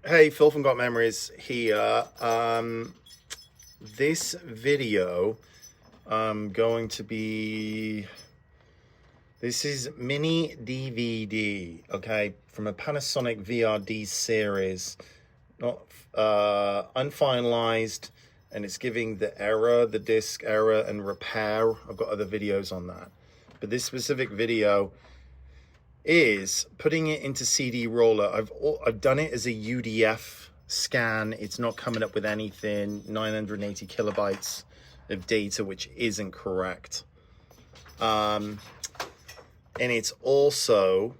Hey, Phil from Got Memories here. This video going to be, this is mini DVD, okay, from a Panasonic VRD series, not unfinalized, and it's giving the error, the disc error and repair. I've got other videos on that, but this specific video is putting it into CDRoller. I've done it as a UDF scan. It's not coming up with anything. 980 kilobytes of data, which isn't correct. And it's also,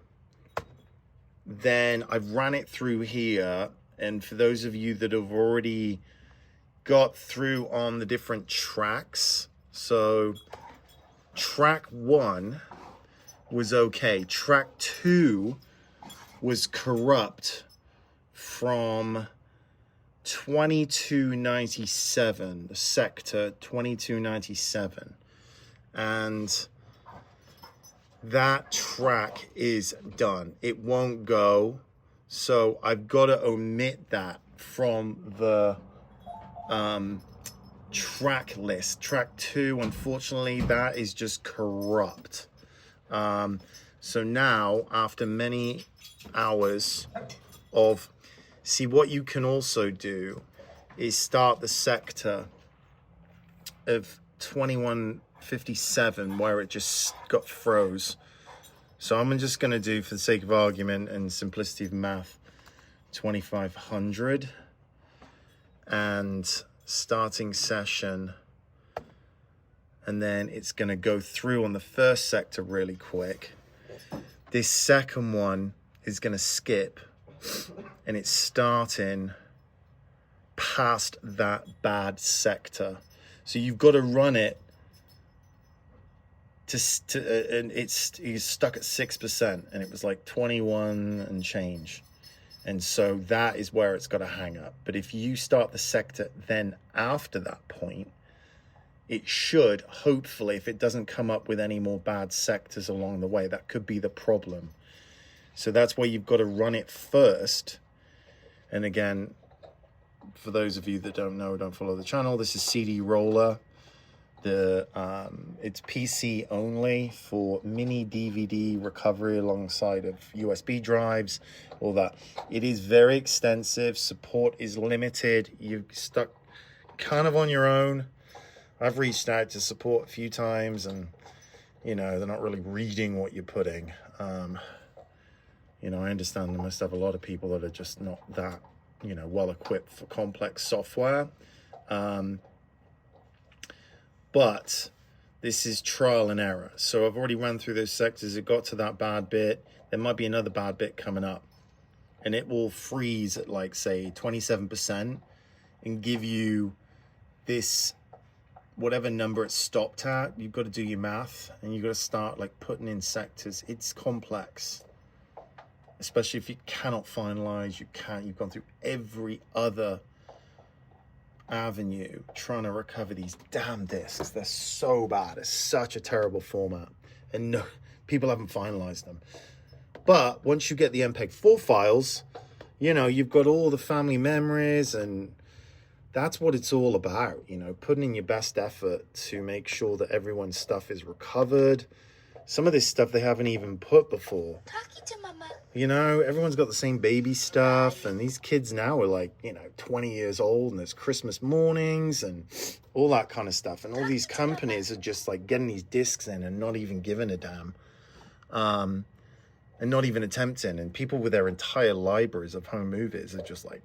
then I've ran it through here. And for those of you that have already got through on the different tracks, so track 1 was okay. Track 2 was corrupt from 2297, the sector 2297, and that track is done. It won't go, so I've got to omit that from the track list. Track 2, unfortunately, that is just corrupt. So now, after many hours of, see, what you can also do is start the sector of 2157 where it just got froze. So I'm just going to do, for the sake of argument and simplicity of math, 2500 and starting session. And then it's going to go through on the first sector really quick. This second one is going to skip, and it's starting past that bad sector. So you've got to run it and it's stuck at 6%, and it was like 21 and change. And so that is where it's got to hang up. But if you start the sector then after that point, it should, hopefully, if it doesn't come up with any more bad sectors along the way, that could be the problem. So that's why you've got to run it first. And again, for those of you that don't know, don't follow the channel, this is CDRoller. It's PC only for mini DVD recovery alongside of USB drives, all that. It is very extensive. Support is limited. You're stuck kind of on your own. I've reached out to support a few times, and they're not really reading what you're putting. I understand there must have a lot of people that are just not that well equipped for complex software, but this is trial and error. So I've already run through those sectors. It got to that bad bit. There might be another bad bit coming up, and it will freeze at, like, say 27% and give you this whatever number it's stopped at. You've got to do your math, and you've got to start like putting in sectors. It's complex, especially if you cannot finalize. You've gone through every other avenue trying to recover these damn discs. They're so bad. It's such a terrible format, and no, people haven't finalized them. But once you get the MPEG-4 files, you've got all the family memories, and that's what it's all about, putting in your best effort to make sure that everyone's stuff is recovered. Some of this stuff they haven't even put before. Talking to mama. Everyone's got the same baby stuff, and these kids now are like, 20 years old, and there's Christmas mornings and all that kind of stuff. And all these companies are just like getting these discs in and not even giving a damn. And not even attempting. And people with their entire libraries of home movies are just like,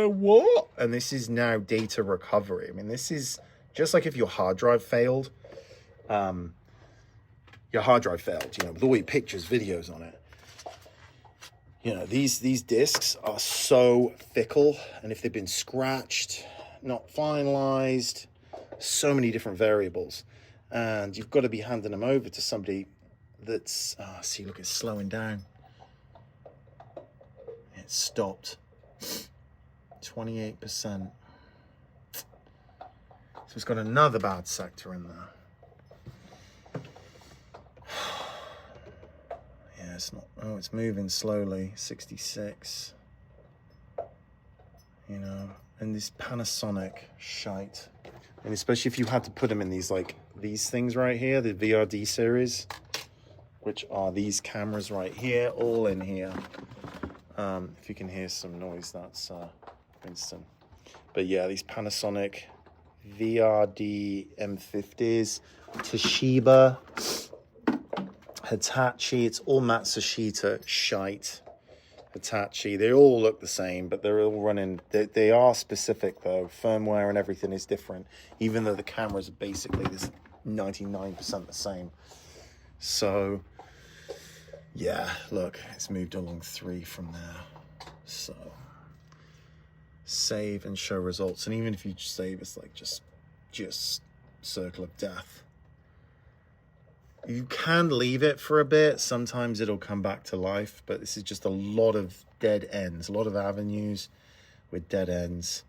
what? And this is now data recovery. I mean, this is just like if your hard drive failed. With all your pictures, videos on it. These discs are so fickle, and if they've been scratched, not finalized, so many different variables, and you've got to be handing them over to somebody that's see, look, it's slowing down. It stopped. 28%. So it's got another bad sector in there. Yeah, it's not, oh, it's moving slowly. 66. you know, and this Panasonic shite. And especially if you had to put them in these, like, these things right here, the VRD series, which are these cameras right here, all in here. If you can hear some noise, that's Winston. But yeah, these Panasonic VRD M50s, Toshiba, Hitachi, it's all Matsushita shite. Hitachi, they all look the same, but they're all running, they are specific though. Firmware and everything is different, even though the cameras are basically this 99% the same. So yeah, look, it's moved along 3 from there. So save and show results, and even if you save, it's like just circle of death. You can leave it for a bit, sometimes it'll come back to life, but this is just a lot of dead ends, a lot of avenues with dead ends.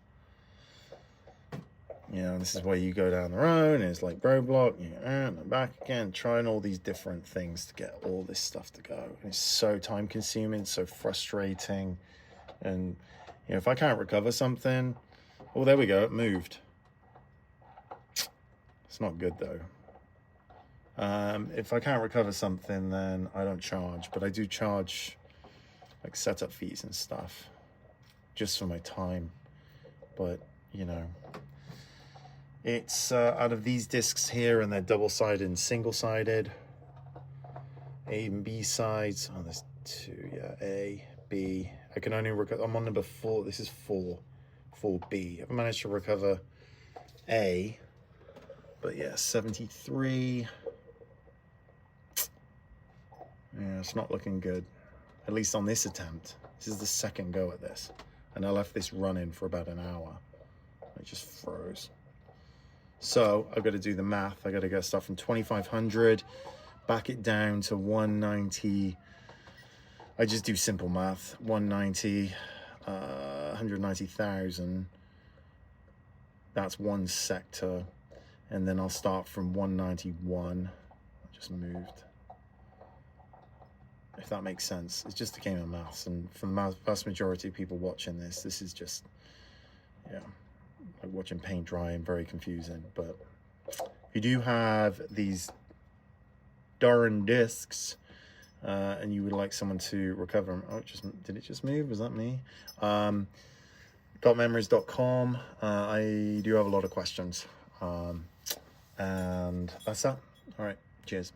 You know, this is where you go down the road and it's like roadblock, you know, and back again, trying all these different things to get all this stuff to go. And it's so time consuming, so frustrating. And you know, if I can't recover something, oh, there we go, it moved. It's not good though. If I can't recover something, then I don't charge, but I do charge like setup fees and stuff just for my time. But you know, it's out of these discs here, and they're double-sided and single-sided, A and B sides. Oh, there's 2, yeah, A, B. I can only recover, I'm on number 4, this is 4B. I've managed to recover A, but yeah, 73. Yeah, it's not looking good, at least on this attempt. This is the second go at this, and I left this running for about an hour. It just froze. So I've got to do the math. I got to get stuff from 2,500, back it down to 190. I just do simple math. 190, 190,000. That's one sector, and then I'll start from 191. I just moved. If that makes sense. It's just a game of maths, and for the vast majority of people watching this, this is just, yeah, like watching paint dry and very confusing. But if you do have these darn discs, and you would like someone to recover them, oh, did it just move? Was that me? Gotmemories.com. I do have a lot of questions, and that's that. All right, cheers.